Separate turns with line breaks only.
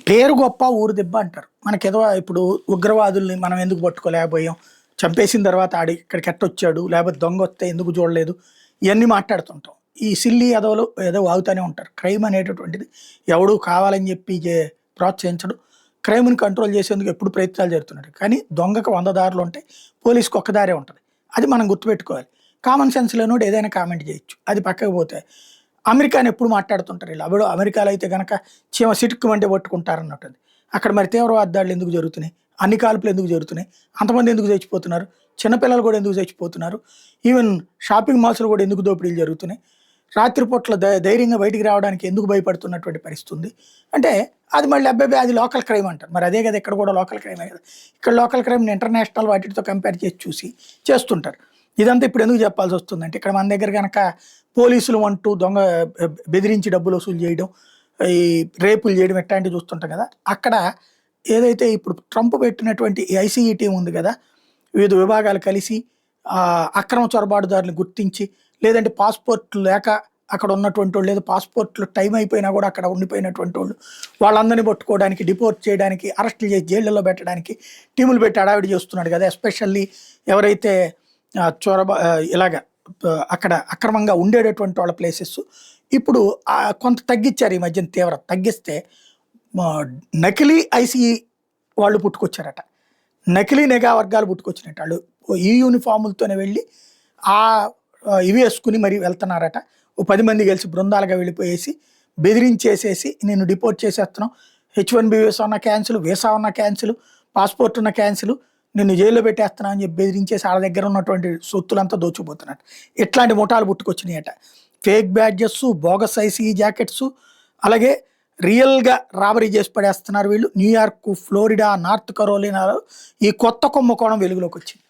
పేరు గొప్ప ఊరు దెబ్బ అంటారు. మనకేదో ఇప్పుడు ఉగ్రవాదుల్ని మనం ఎందుకు పట్టుకోలేకపోయాం, చంపేసిన తర్వాత ఇక్కడికి ఎట్టొచ్చాడు, లేకపోతే దొంగొస్తే ఎందుకు చూడలేదు, ఇవన్నీ మాట్లాడుతుంటాం. ఈ సిల్లీ ఎదవలు ఏదో వాగుతూనే ఉంటారు. క్రైమ్ అనేటటువంటిది ఎవడు కావాలని చెప్పి ప్రోత్సహించడు. క్రైమ్‌ని కంట్రోల్ చేసేందుకు ఎప్పుడు ప్రయత్నాలు జరుగుతున్నాడు. కానీ దొంగకు 100 దారులు ఉంటాయి. పోలీస్‌కి ఒక్క దారే ఉంటది. అది మనం గుర్తుపెట్టుకోవాలి. కామన్ సెన్స్ లేనోడు ఏదైనా కామెంట్ చేయొచ్చు. అది పక్కకు పోతే అమెరికాని ఎప్పుడు మాట్లాడుతుంటారు వీళ్ళు. అప్పుడు అమెరికాలో అయితే గనక చీమ సిటుక్కుమంటే పట్టుకుంటారన్నట్టుంది. అక్కడ మరి తీవ్రవాద దాడులు ఎందుకు జరుగుతున్నాయి? అన్ని కాల్పులు ఎందుకు జరుగుతున్నాయి? అంతమంది ఎందుకు చచ్చిపోతున్నారు? చిన్నపిల్లలు కూడా ఎందుకు చచ్చిపోతున్నారు? ఈవెన్ షాపింగ్ మాల్స్‌లో కూడా ఎందుకు దోపిడీలు జరుగుతున్నాయి? రాత్రిపూట్ల ధైర్యంగా బయటికి రావడానికి ఎందుకు భయపడుతున్నటువంటి పరిస్థితి ఉంది? అంటే అది మళ్ళీ అబ్బబ్బే అది లోకల్ క్రైమ్ అంటారు. మరి అదే కదా ఇక్కడ కూడా లోకల్ క్రైమే కదా! ఇక్కడ లోకల్ క్రైమ్‌ని ఇంటర్నేషనల్ వాటితో కంపేర్ చేసి చూసి చేస్తుంటారు. ఇదంతా ఇప్పుడు ఎందుకు చెప్పాల్సొస్తుందంటే ఇక్కడ మన దగ్గర గనక పోలీసులు అంటూ దొంగ బెదిరించి డబ్బులు వసూలు చేయడం, ఈ రేపులు చేయడం ఇట్లాంటివి చూస్తుంటాం కదా! అక్కడ ఏదైతే ఇప్పుడు ట్రంప్ పెట్టినటువంటి ఈ ఐసీఈ టీమ్ ఉంది కదా! వివిధ విభాగాలు కలిసి అక్రమ చొరబాటుదారులను గుర్తించి, లేదంటే పాస్‌పోర్ట్‌లు లేక అక్కడ ఉన్నటువంటోళ్ళు, లేదా పాస్‌పోర్ట్‌లు టైమ్ అయిపోయినా కూడా అక్కడ ఉండిపోయినటువంటోళ్ళు, వాళ్ళందరిని పట్టుకోవడానికి, డిపోర్ట్ చేయడానికి, అరెస్టులు చేసి జైళ్ళలో పెట్టడానికి టీములు పెట్టి హడావిడి చేస్తున్నాడు కదా! ఎస్పెషల్లీ ఎవరైతే ఇలాగ అక్కడ అక్రమంగా ఉండేటటువంటి వాళ్ళ ప్లేసెస్ ఇప్పుడు కొంత తగ్గించారు ఈ మధ్యన తీవ్రత. తగ్గిస్తే మా నకిలీ ఐసీఈ వాళ్ళు పుట్టుకొచ్చారట. నకిలీ నిఘా వర్గాలు పుట్టుకొచ్చినట్టు. ఆళ్ళు ఈ యూనిఫార్ములతోనే వెళ్ళి ఇవి వేసుకుని మరి వెళ్తున్నారట. ఓ 10 మంది కలిసి బృందాలుగా వెళ్ళిపోయేసి బెదిరించేసేసి నిన్ను డిపోర్ట్ చేసేస్తున్నాం. హెచ్-1బీ వీసా ఉన్న క్యాన్సిల్, వీసా ఉన్న క్యాన్సిల్, పాస్‌పోర్ట్ ఉన్న క్యాన్సిల్, నిన్ను జైల్లో పెట్టేస్తున్నాం అని చెప్పి బెదిరించేసి ఆళ్ళ దగ్గర ఉన్నటువంటి సొత్తులంతా దోచుకుపోతున్నట్టు. ఇట్లాంటి ముఠాలు పుట్టుకొచ్చినాయట. Fake badges, bogus ICE jackets, అలాగే రియల్‌గా రాబరీ చేసి పడేస్తున్నారు వీళ్ళు. న్యూయార్క్, ఫ్లోరిడా, నార్త్ కరోలినాలో ఈ కొత్త కుంభకోణం వెలుగులోకొచ్చింది.